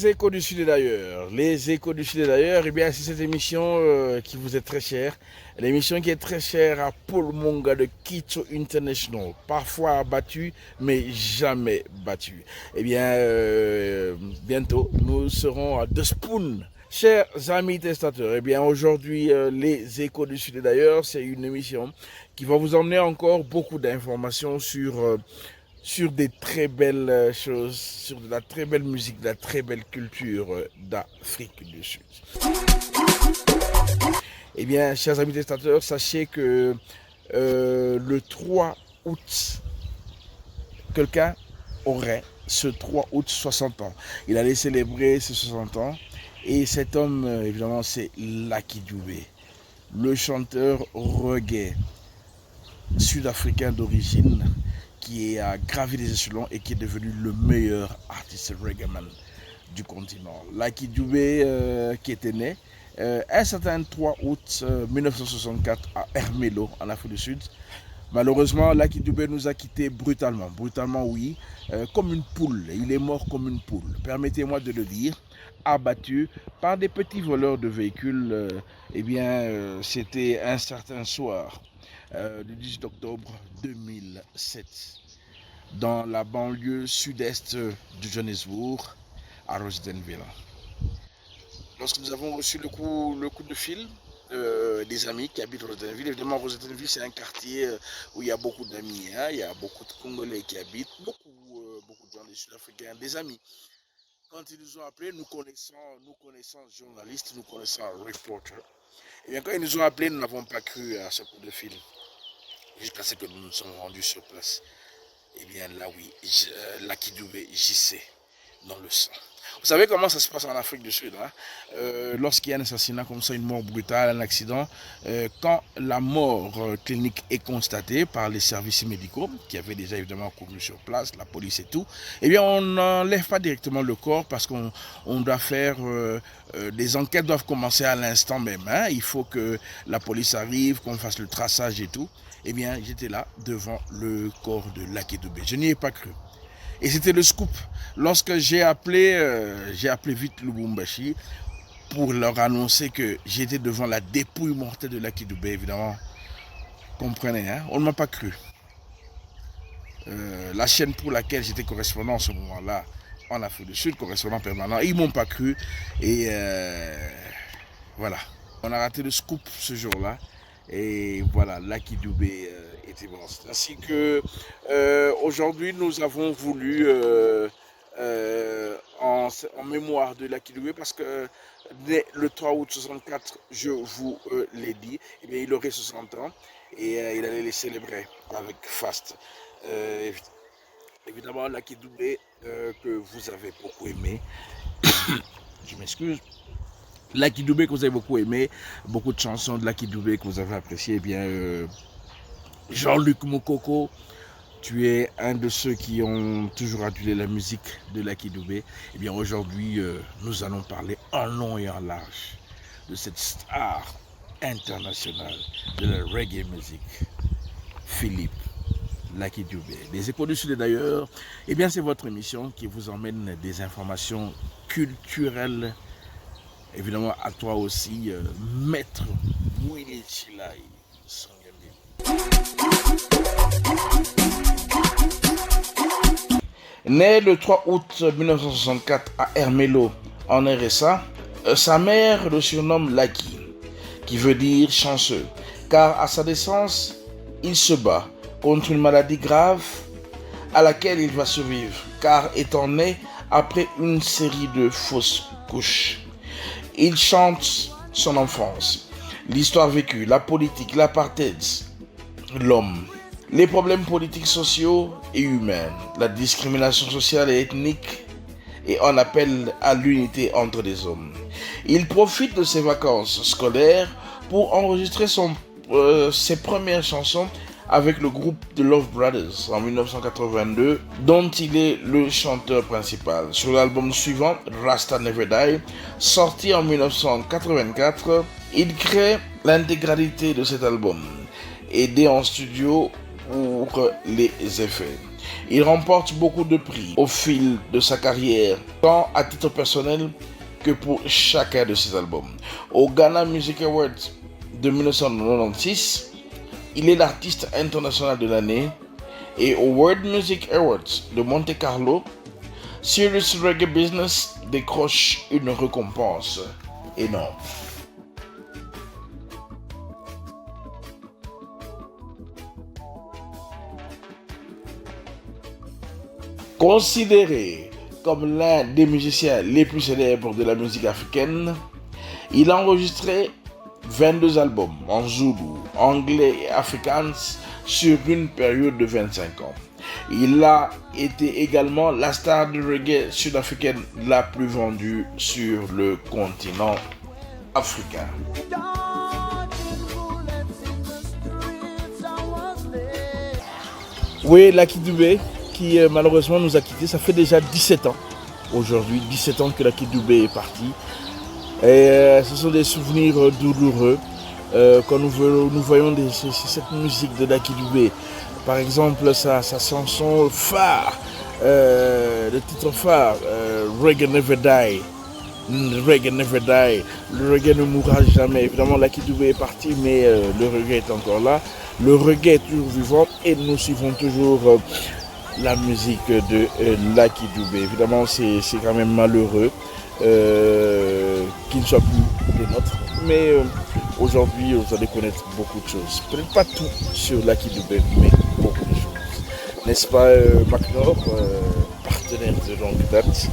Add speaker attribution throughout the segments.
Speaker 1: les échos du Sud et d'ailleurs. Les échos du Sud et d'ailleurs, eh bien, c'est cette émission qui vous est très chère. L'émission qui est très chère à Paul Monga de Kitso International. Parfois abattu, mais jamais battu. Eh bien, bientôt, nous serons à The Spoon. Chers amis testateurs, eh bien aujourd'hui, les échos du Sud et d'ailleurs, c'est une émission qui va vous emmener encore beaucoup d'informations sur des très belles choses, sur de la très belle musique, de la très belle culture d'Afrique du Sud. Eh bien, chers amis testateurs, sachez que le 3 août, quelqu'un aurait ce 3 août 60 ans. Il allait célébrer ses 60 ans. Et cet homme, évidemment, c'est Lucky Dube, le chanteur reggae sud-africain d'origine qui a gravi les échelons et qui est devenu le meilleur artiste reggaeman du continent. Lucky Dube qui était né un certain 3 août 1964 à Ermelo, en Afrique du Sud. Malheureusement, Lucky Dube nous a quittés brutalement. Brutalement, oui, comme une poule. Il est mort comme une poule. Permettez-moi de le dire, abattu par des petits voleurs de véhicules. C'était un certain soir, le 18 octobre 2007, dans la banlieue sud-est de Johannesburg, à Rosettenville. Lorsque nous avons reçu le coup de fil, des amis qui habitent Rosettenville. Évidemment, Rosettenville, c'est un quartier où il y a beaucoup d'amis. Hein? Il y a beaucoup de Congolais qui habitent, beaucoup de gens des Sud-Africains, des amis. Quand ils nous ont appelés, nous connaissons journalistes, nous connaissons reporters. Et bien, quand ils nous ont appelés, nous n'avons pas cru à ce coup de fil. Jusqu'à ce que nous nous sommes rendus sur place. Eh bien, là, oui, Lucky Dube gissait dans le sang. Vous savez comment ça se passe en Afrique du Sud, hein? Lorsqu'il y a un assassinat comme ça, une mort brutale, un accident, quand la mort clinique est constatée par les services médicaux, qui avaient déjà évidemment couru sur place, la police et tout, eh bien on n'enlève pas directement le corps parce qu'on doit faire, des enquêtes doivent commencer à l'instant même. Hein? Il faut que la police arrive, qu'on fasse le traçage et tout. Eh bien j'étais là devant le corps de Lucky Dube. Je n'y ai pas cru. Et c'était le scoop. Lorsque j'ai appelé vite Lubumbashi pour leur annoncer que j'étais devant la dépouille mortelle de Lucky Dube, évidemment, comprenez, hein, on ne m'a pas cru. La chaîne pour laquelle j'étais correspondant en ce moment-là, en Afrique du Sud, correspondant permanent, ils ne m'ont pas cru. Et voilà, on a raté le scoop ce jour-là. Et voilà, Lucky Dube était mort. Ainsi que aujourd'hui, nous avons voulu, en mémoire de Lucky Dube, parce que dès le 3 août 64, je vous l'ai dit, eh bien, il aurait 60 ans et il allait les célébrer avec faste. Évidemment, Lucky Dube que vous avez beaucoup aimé. Je m'excuse. Lucky Dube que vous avez beaucoup aimé, beaucoup de chansons de Lucky Dube que vous avez appréciées, eh bien Jean-Luc Mokoko, tu es un de ceux qui ont toujours adulé la musique de Lucky Dube. Eh bien aujourd'hui, nous allons parler en long et en large de cette star internationale de la reggae music, Philippe Lucky Dube. Les échos du Sud d'ailleurs, eh bien c'est votre émission qui vous emmène des informations culturelles. Évidemment, à toi aussi, Maître Willy Chilai. Né le 3 août 1964 à Ermelo, en RSA, sa mère le surnomme Lucky, qui veut dire chanceux, car à sa naissance, il se bat contre une maladie grave à laquelle il va survivre, car étant né après une série de fausses couches. Il chante son enfance, l'histoire vécue, la politique, l'apartheid, l'homme, les problèmes politiques, sociaux et humains, la discrimination sociale et ethnique, et en appelle à l'unité entre les hommes. Il profite de ses vacances scolaires pour enregistrer ses premières chansons avec le groupe The Love Brothers en 1982, dont il est le chanteur principal. Sur l'album suivant, Rasta Never Die, sorti en 1984, il crée l'intégralité de cet album, aidé en studio pour les effets. Il remporte beaucoup de prix au fil de sa carrière, tant à titre personnel que pour chacun de ses albums. Au Ghana Music Awards de 1996, il est l'artiste international de l'année, et au World Music Awards de Monte Carlo, Serious Reggae Business décroche une récompense énorme. Considéré comme l'un des musiciens les plus célèbres de la musique africaine, il a enregistré 22 albums en zoulou, anglais et afrikaans sur une période de 25 ans. Il a été également la star de reggae sud-africaine la plus vendue sur le continent africain. Oui, Lucky Dubé, qui malheureusement nous a quittés. Ça fait déjà 17 ans. Aujourd'hui, 17 ans que Lucky Dubé est parti. Et ce sont des souvenirs douloureux quand nous voyons cette musique de Lucky Dubé. Par exemple, sa chanson phare, le titre phare, Reggae Never Die. Reggae Never Die. Le reggae ne mourra jamais. Évidemment, Lucky Dubé est parti, mais le reggae est encore là. Le reggae est toujours vivant et nous suivons toujours la musique de Lucky Dubé. Évidemment, c'est quand même malheureux qu'il ne soit plus des nôtres. Mais aujourd'hui, vous allez connaître beaucoup de choses. Peut-être pas tout sur Lucky Dubé, mais beaucoup de choses. N'est-ce pas, McNor, partenaire de longue date.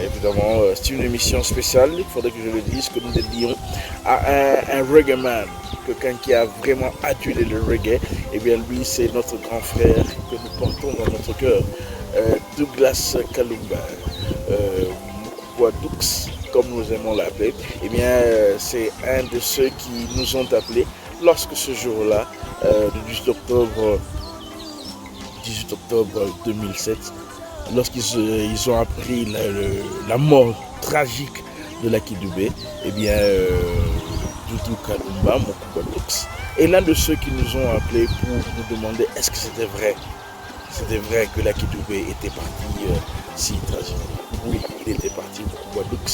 Speaker 1: Évidemment, c'est une émission spéciale. Il faudrait que je le dise, que nous dédions à un reggae man. Quelqu'un qui a vraiment adulé le reggae. Et bien lui, c'est notre grand frère que nous portons dans notre cœur. Douglas Kalumba. Dux, comme nous aimons l'appeler, eh bien, c'est un de ceux qui nous ont appelés lorsque ce jour-là, le 18 octobre 2007, lorsqu'ils ont appris la mort tragique de Lucky Dubé, eh bien, Doudou Kalumba, Mokwa Dux, est l'un de ceux qui nous ont appelés pour nous demander est-ce que c'était vrai. C'était vrai que Lucky Dubé était parti si tragiquement. Oui, il était parti pour Guadeloupe,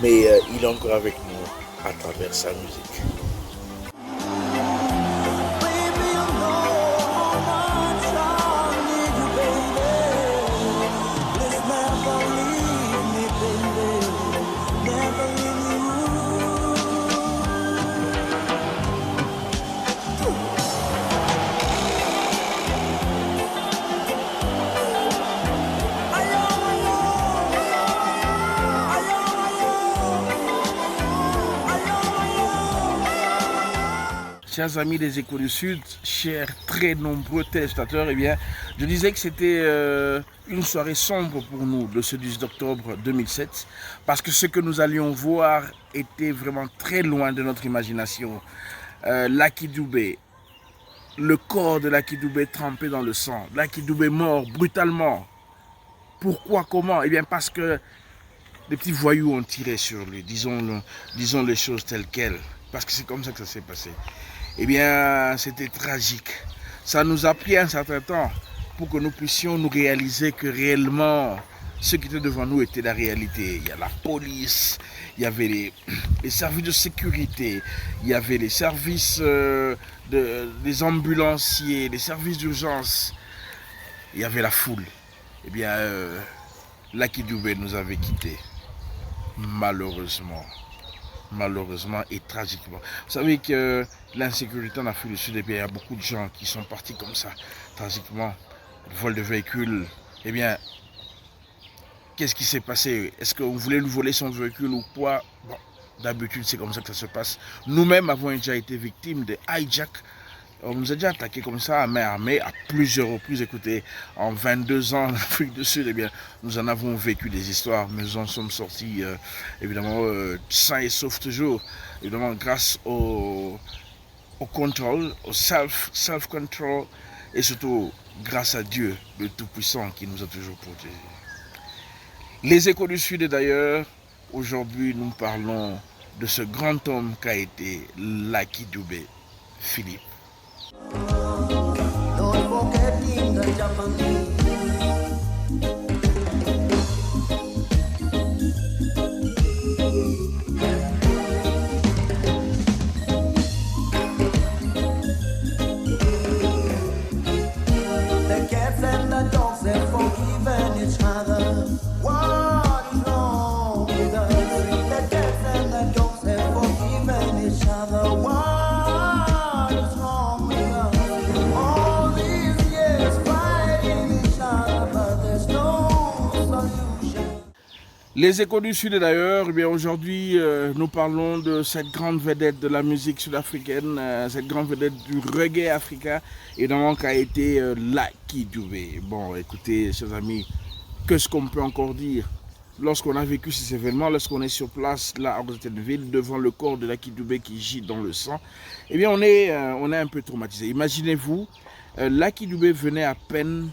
Speaker 1: mais il est encore avec nous à travers sa musique. Chers amis des Échos du Sud, chers très nombreux téléspectateurs, eh bien, je disais que c'était une soirée sombre pour nous, le ce 10 octobre 2007, parce que ce que nous allions voir était vraiment très loin de notre imagination. Lucky Dubé, le corps de Lucky Dubé trempé dans le sang, Lucky Dubé mort brutalement. Pourquoi, comment? Eh bien, parce que les petits voyous ont tiré sur lui, disons les choses telles quelles, parce que c'est comme ça que ça s'est passé. Eh bien, c'était tragique. Ça nous a pris un certain temps pour que nous puissions nous réaliser que réellement, ce qui était devant nous était la réalité. Il y a la police, il y avait les services de sécurité, il y avait les services des ambulanciers, les services d'urgence, il y avait la foule. Eh bien, Lucky Dubé nous avait quittés, malheureusement et tragiquement. Vous savez que l'insécurité en Afrique du Sud, eh bien, il y a beaucoup de gens qui sont partis comme ça, tragiquement. Vol de véhicules, eh bien, qu'est-ce qui s'est passé? Est-ce qu'on voulait lui voler son véhicule ou quoi? Bon, d'habitude, c'est comme ça que ça se passe. Nous-mêmes avons déjà été victimes de hijack. On nous a déjà attaqué comme ça à main armée à plusieurs reprises. Écoutez, en 22 ans en Afrique du Sud, eh bien, nous en avons vécu des histoires, mais nous en sommes sortis évidemment sains et saufs toujours, évidemment grâce au contrôle, au self-control et surtout grâce à Dieu, le Tout-Puissant qui nous a toujours protégés. Les Échos du Sud d'ailleurs, aujourd'hui nous parlons de ce grand homme qu'a été Lucky Dubé, Philippe. Don't forget Les Échos du Sud d'ailleurs, eh bien aujourd'hui nous parlons de cette grande vedette de la musique sud-africaine, cette grande vedette du reggae africain, et donc qui a été Lucky Dube. Bon, écoutez, chers amis, qu'est-ce qu'on peut encore dire? Lorsqu'on a vécu ces événements, lorsqu'on est sur place, là, à Rosettenville, devant le corps de Lucky Dube qui gît dans le sang, eh bien on est un peu traumatisé. Imaginez-vous, Lucky Dube venait à peine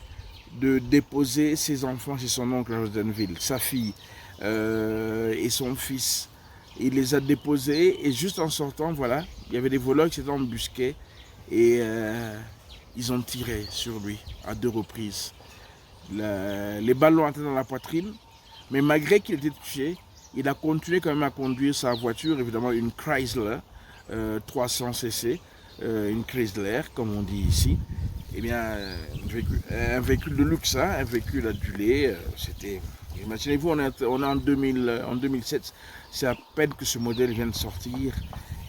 Speaker 1: de déposer ses enfants chez son oncle à Rosettenville, sa fille et son fils. Il les a déposés et juste en sortant, voilà, il y avait des voleurs qui s'étaient embusqués et ils ont tiré sur lui à 2 reprises. Les balles l'ont atteint dans la poitrine, mais malgré qu'il était touché, il a continué quand même à conduire sa voiture, évidemment une Chrysler 300 cc, une Chrysler comme on dit ici. Eh bien, un véhicule de luxe, hein, un véhicule adulé, c'était... Imaginez-vous, on est en 2007, c'est à peine que ce modèle vient de sortir.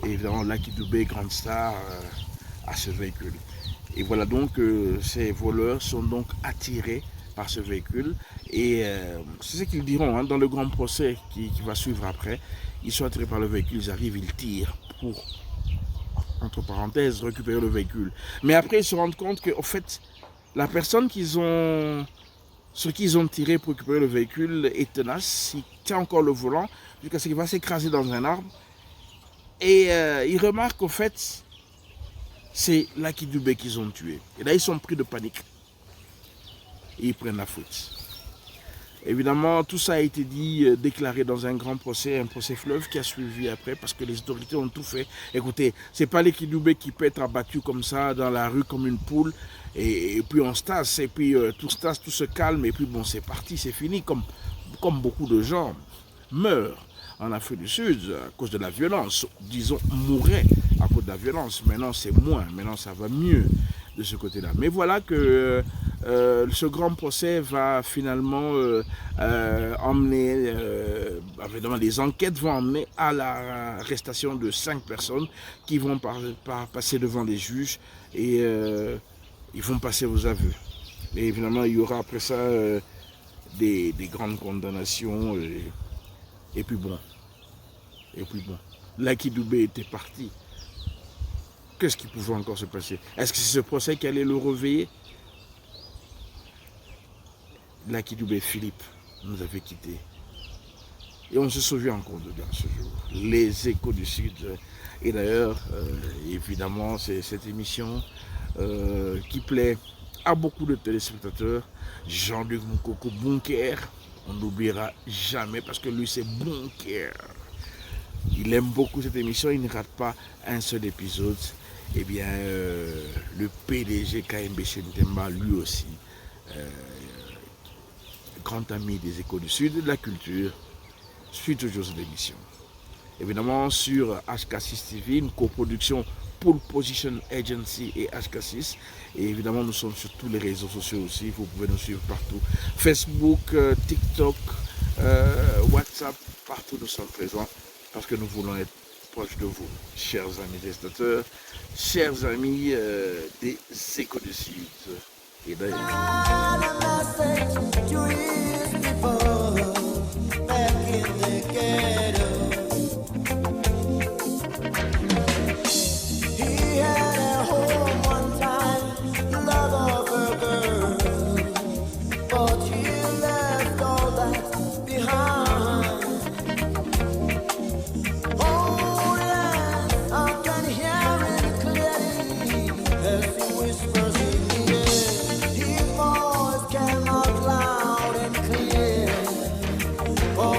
Speaker 1: Et évidemment, Lucky Dube, grande star, à ce véhicule. Et voilà donc, ces voleurs sont donc attirés par ce véhicule. Et c'est ce qu'ils diront hein, dans le grand procès qui va suivre après. Ils sont attirés par le véhicule, ils arrivent, ils tirent pour, entre parenthèses, récupérer le véhicule. Mais après, ils se rendent compte qu'en fait, la personne sur qui ils ont tiré pour récupérer le véhicule est tenace, il tient encore le volant jusqu'à ce qu'il va s'écraser dans un arbre. Et ils remarquent qu'en fait, c'est Lucky Dube qu'ils ont tué. Et là, ils sont pris de panique. Et ils prennent la faute. Évidemment, tout ça a été dit, déclaré dans un grand procès, un procès fleuve qui a suivi après parce que les autorités ont tout fait. Écoutez, c'est pas Lucky Dube qui peut être abattu comme ça dans la rue comme une poule et puis on se tasse, et puis tout se tasse, tout se calme et puis bon, c'est parti, c'est fini, comme beaucoup de gens meurent en Afrique du Sud à cause de la violence, disons mouraient à cause de la violence. Maintenant c'est moins, maintenant ça va mieux de ce côté-là. Mais voilà que ce grand procès va finalement emmener, évidemment les enquêtes vont emmener à l'arrestation de 5 personnes qui vont passer devant les juges et ils vont passer aux aveux. Et évidemment il y aura après ça des grandes condamnations et puis bon. Lucky Dube était parti. Qu'est-ce qui pouvait encore se passer? Est-ce que c'est ce procès qui allait le réveiller? Lucky Dube Philippe nous avait quittés. Et on se souvient encore de ce jour. Les Échos du Sud. Et d'ailleurs, évidemment, c'est cette émission qui plaît à beaucoup de téléspectateurs. Jean-Luc Moukoko Bunker, on n'oubliera jamais parce que lui c'est Bunker. Il aime beaucoup cette émission, il ne rate pas un seul épisode. Eh bien, le PDG KMB Ntemba, lui aussi, grand ami des Échos du Sud et de la culture, suit toujours cette émission. Évidemment, sur HK6 TV, une coproduction Pole Position Agency et HK6. Et évidemment, nous sommes sur tous les réseaux sociaux aussi. Vous pouvez nous suivre partout. Facebook, TikTok, WhatsApp, partout nous sommes présents parce que nous voulons être proches de vous, chers amis téléspectateurs, chers amis des Échos du Sud. Et
Speaker 2: Oh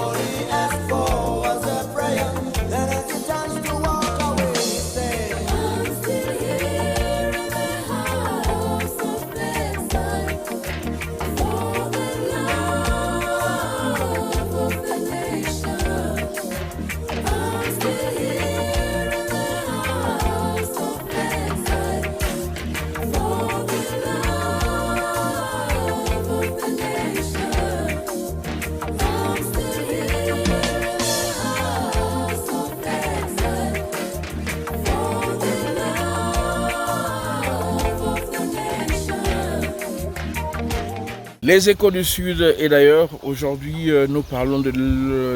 Speaker 1: Les Échos du Sud, et d'ailleurs, aujourd'hui, nous parlons de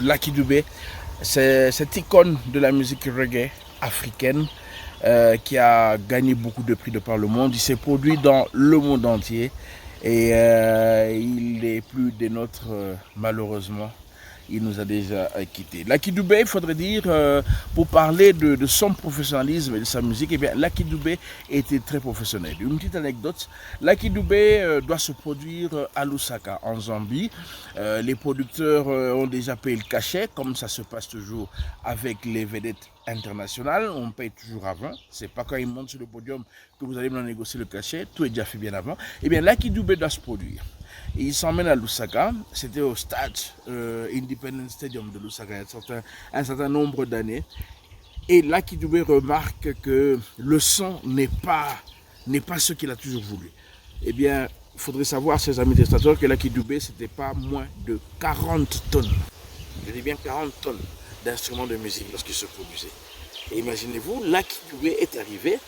Speaker 1: Lucky Dubé. C'est cette icône de la musique reggae africaine qui a gagné beaucoup de prix de par le monde. Il s'est produit dans le monde entier et il n'est plus des nôtres, malheureusement. Il nous a déjà quittés. Lucky Dubé, il faudrait dire, pour parler de son professionnalisme et de sa musique, eh bien, Lucky Dubé était très professionnel. Une petite anecdote, Lucky Dubé doit se produire à Lusaka, en Zambie. Les producteurs ont déjà payé le cachet, comme ça se passe toujours avec les vedettes internationales. On paye toujours avant. C'est pas quand ils montent sur le podium que vous allez maintenant négocier le cachet. Tout est déjà fait bien avant. Eh bien, Lucky Dubé doit se produire. Et il s'emmène à Lusaka, c'était au stade Independence Stadium de Lusaka il y a un certain nombre d'années. Et Lucky Dubé remarque que le son n'est pas ce qu'il a toujours voulu. Eh bien, il faudrait savoir, ses amis testateurs, que Lucky Dubé, c'était pas moins de 40 tonnes. Je dis bien 40 tonnes d'instruments de musique lorsqu'il se produisait. Et imaginez-vous, Lucky Dubé est arrivé.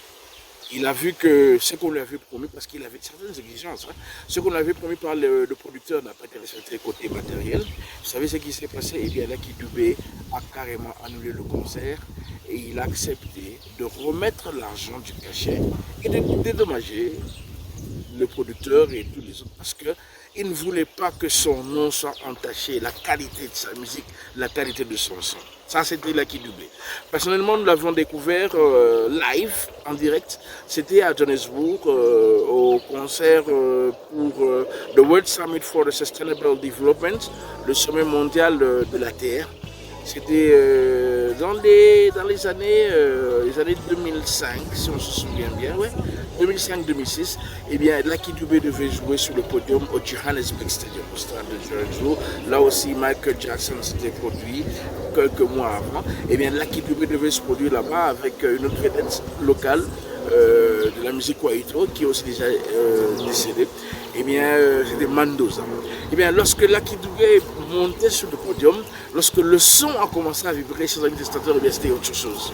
Speaker 1: Il a vu que ce qu'on lui avait promis, parce qu'il avait certaines exigences, ce qu'on lui avait promis par le producteur n'a pas été respecté côté matériel. Vous savez ce qui s'est passé? Eh bien, Lucky Dubé a carrément annulé le concert et il a accepté de remettre l'argent du cachet et de dédommager le producteur et tous les autres parce qu'il ne voulait pas que son nom soit entaché, la qualité de sa musique, la qualité de son son. Ça, c'était Lucky Dubé. Personnellement, nous l'avons découvert live, en direct. C'était à Johannesburg, au concert pour the World Summit for the Sustainable Development, le sommet mondial de la Terre. C'était dans les années 2005, si on se souvient bien, ouais, 2005-2006. Eh bien, Lucky Dubé devait jouer sur le podium au Johannesburg Stadium, au stade de Johannesburg. Là aussi, Michael Jackson s'était produit quelques mois avant. Eh bien, Lucky Dubé devait se produire là-bas avec une autre vedette locale de la musique Kwaito, qui est aussi déjà décédée. Eh bien, c'était Mandoza. Eh bien, lorsque Lucky Dubé montait sur le podium, lorsque le son a commencé à vibrer chez les testateurs, eh bien, c'était autre chose.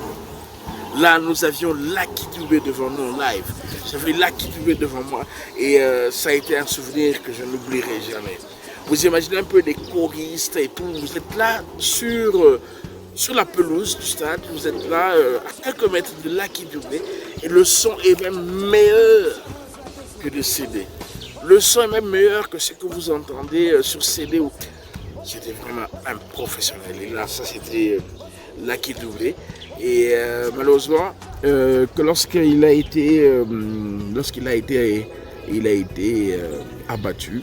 Speaker 1: Là, nous avions Lucky Dubé devant nous live. J'avais Lucky Dubé devant moi et ça a été un souvenir que je n'oublierai jamais. Vous imaginez un peu des choristes et tout, vous êtes là sur la pelouse du stade, vous êtes là à quelques mètres de Lucky Dubé et le son est même meilleur que le CD. Le son est même meilleur que ce que vous entendez sur CD. C'était vraiment un professionnel. Et là, ça c'était Lucky Dubé. Et malheureusement, que lorsqu'il a été abattu,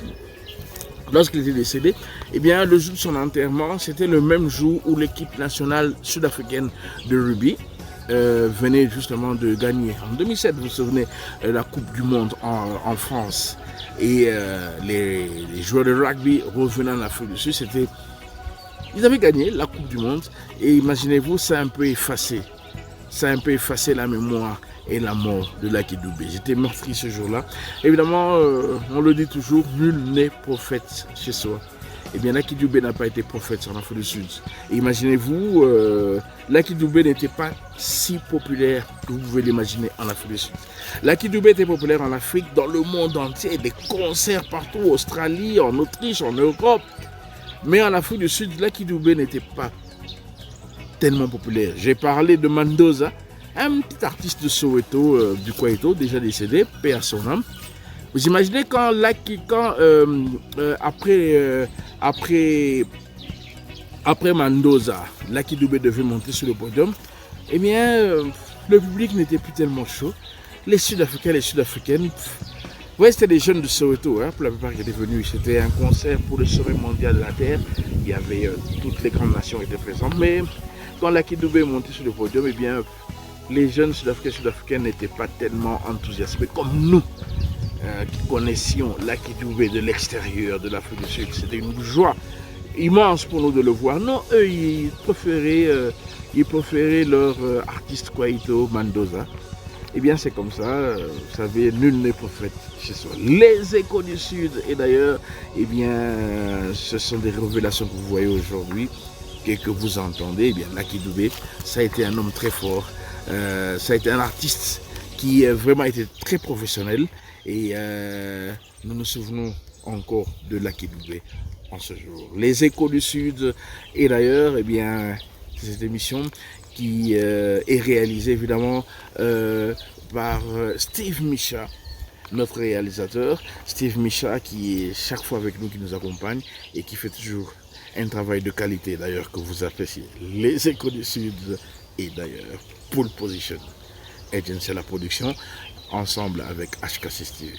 Speaker 1: lorsqu'il était décédé, eh bien, le jour de son enterrement, c'était le même jour où l'équipe nationale sud-africaine de rugby venait justement de gagner. En 2007, vous vous souvenez, la Coupe du Monde en France. Et les joueurs de rugby revenant en Afrique du Sud, ils avaient gagné la Coupe du Monde. Et imaginez-vous, ça a un peu effacé. Ça a un peu effacé la mémoire et la mort de Lucky Dubé. J'étais meurtri ce jour-là. Évidemment, on le dit toujours, nul n'est prophète chez soi. Eh bien, Lucky Dubé n'a pas été prophète en Afrique du Sud. Et imaginez-vous, Lucky Dubé n'était pas si populaire que vous pouvez l'imaginer en Afrique du Sud. Lucky Dubé était populaire en Afrique, dans le monde entier, des concerts partout, en Australie, en Autriche, en Europe. Mais en Afrique du Sud, Lucky Dubé n'était pas tellement populaire. J'ai parlé de Mandoza, un petit artiste de Soweto, du Kwaito, déjà décédé, paix à son âme. Vous imaginez après Mandoza, Lucky Dubé devait monter sur le podium, eh bien, le public n'était plus tellement chaud. Les Sud-Africains, les Sud-Africaines, ouais, c'était des jeunes de Soweto, pour la plupart qui étaient venus. C'était un concert pour le sommet mondial de la Terre. Il y avait toutes les grandes nations qui étaient présentes. Mais quand Lucky Dubé est monté sur le podium, eh bien, les jeunes Sud-Africains et Sud-Africaines n'étaient pas tellement enthousiasmés comme nous, qui connaissions Lucky Dubé de l'extérieur de l'Afrique du Sud. C'était une joie immense pour nous de le voir. Non, eux, ils préféraient leur artiste Kwaito, Mandoza. Eh bien, c'est comme ça, vous savez, nul n'est prophète chez soi. Les Échos du Sud, et d'ailleurs, eh bien, ce sont des révélations que vous voyez aujourd'hui et que vous entendez. Eh bien, Lucky Dubé, ça a été un homme très fort, ça a été un artiste qui a vraiment été très professionnel. Et nous nous souvenons encore de Lucky Dubé en ce jour. Les Échos du Sud et d'ailleurs, eh bien, c'est cette émission qui est réalisée évidemment par Steve Micha, notre réalisateur. Steve Micha qui est chaque fois avec nous, qui nous accompagne et qui fait toujours un travail de qualité d'ailleurs que vous appréciez. Les Échos du Sud et d'ailleurs Pole Position Agency à la production ensemble avec HKC TV.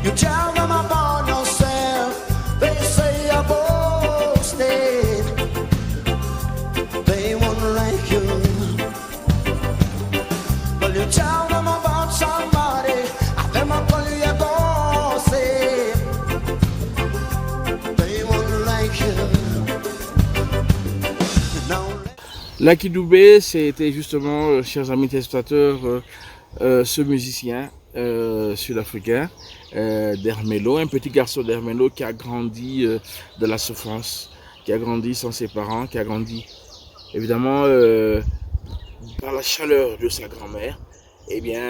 Speaker 2: You tell them about yourself, they say you're boasting. They won't like you. Well, you tell them about somebody, them I call you a bossy. They won't like you.
Speaker 1: Lucky Dubé, c'était justement, chers amis téléspectateurs, ce musicien sud-africain d'Ermelo, un petit garçon d'Ermelo qui a grandi de la souffrance, qui a grandi sans ses parents, qui a grandi évidemment par la chaleur de sa grand-mère. Eh bien,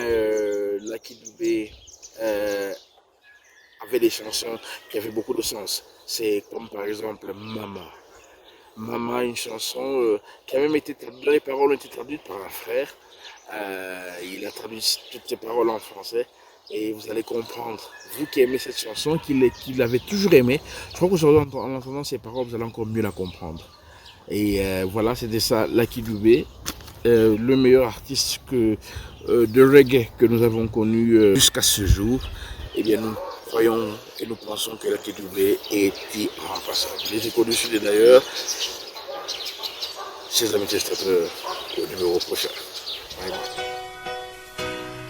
Speaker 1: Lucky Dubé avait des chansons qui avaient beaucoup de sens. C'est comme par exemple Mama. Mama, une chanson qui a même été traduite, les paroles ont été traduites par un frère. Il a traduit toutes ces paroles en français et vous allez comprendre, vous qui aimez cette chanson, qu'il l'avait toujours aimée. Je crois qu'aujourd'hui, en entendant ces paroles, vous allez encore mieux la comprendre. Et voilà, c'était ça, Lucky Dubé, le meilleur artiste de reggae que nous avons connu jusqu'à ce jour. Eh bien, nous croyons et nous pensons que Lucky Dubé est irremplaçable. Les Échos du Sud d'ailleurs, chers amis téléspectateurs, au numéro prochain.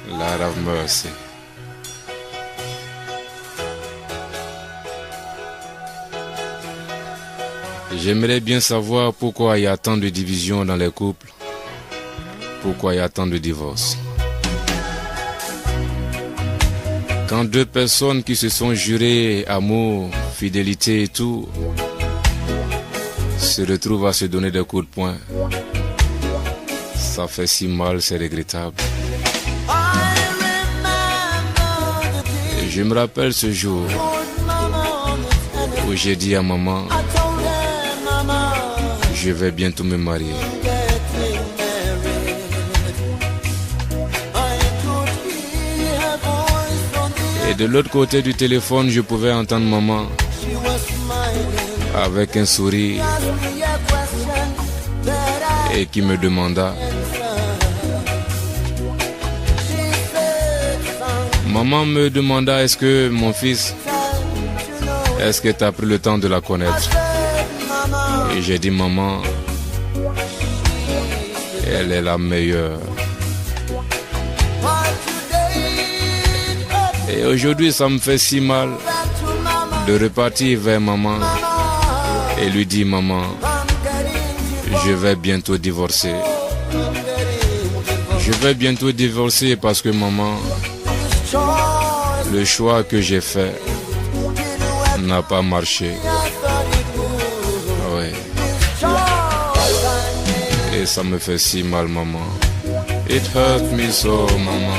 Speaker 3: Lord of mercy. J'aimerais bien savoir pourquoi il y a tant de divisions dans les couples, pourquoi il y a tant de divorces. Quand deux personnes qui se sont jurées amour, fidélité et tout, se retrouvent à se donner des coups de poing, ça fait si mal, c'est regrettable. Et je me rappelle ce jour où j'ai dit à maman, je vais bientôt me marier. Et de l'autre côté du téléphone, je pouvais entendre maman avec un sourire et qui me demanda, maman me demanda, est-ce que mon fils, est-ce que tu as pris le temps de la connaître? Et j'ai dit, maman, elle est la meilleure. Et aujourd'hui, ça me fait si mal de repartir vers maman et lui dire, maman, je vais bientôt divorcer. Je vais bientôt divorcer parce que maman, le choix que j'ai fait n'a pas marché. Oui. Et ça me fait si mal, maman. It hurt me so, maman.